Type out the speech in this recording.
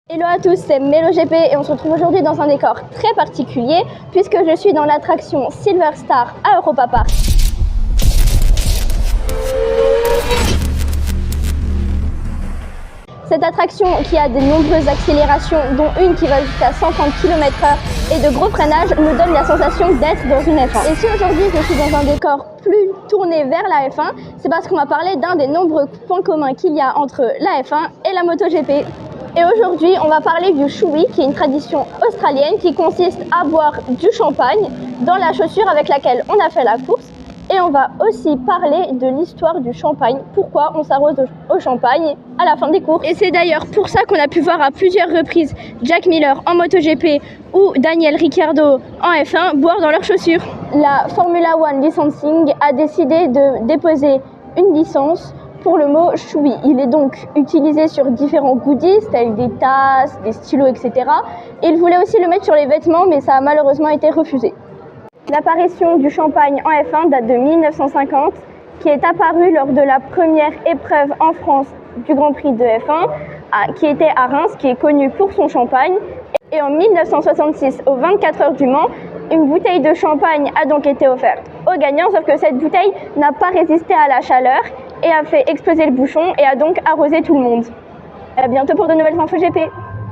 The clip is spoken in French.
Hello à tous, c'est MeloGP et on se retrouve aujourd'hui dans un décor très particulier puisque je suis dans l'attraction Silver Star à Europa Park. Cette attraction qui a de nombreuses accélérations, dont une qui va jusqu'à 130 km/h et de gros freinages, nous donne la sensation d'être dans une F1. Et si aujourd'hui je suis dans un décor plus tourné vers la F1, c'est parce qu'on va parler d'un des nombreux points communs qu'il y a entre la F1 et la MotoGP. Et aujourd'hui, on va parler du shoui, qui est une tradition australienne qui consiste à boire du champagne dans la chaussure avec laquelle on a fait la course. Et on va aussi parler de l'histoire du champagne, pourquoi on s'arrose au champagne à la fin des courses. Et c'est d'ailleurs pour ça qu'on a pu voir à plusieurs reprises Jack Miller en MotoGP ou Daniel Ricciardo en F1 boire dans leurs chaussures. La Formula One Licensing a décidé de déposer une licence pour le mot shoui. Il est donc utilisé sur différents goodies, tels des tasses, des stylos, etc. Et il voulait aussi le mettre sur les vêtements, mais ça a malheureusement été refusé. L'apparition du champagne en F1 date de 1950, qui est apparue lors de la première épreuve en France du Grand Prix de F1, qui était à Reims, qui est connu pour son champagne. Et en 1966, aux 24 heures du Mans, une bouteille de champagne a donc été offerte aux gagnants, sauf que cette bouteille n'a pas résisté à la chaleur et a fait exploser le bouchon et a donc arrosé tout le monde. À bientôt pour de nouvelles infos GP.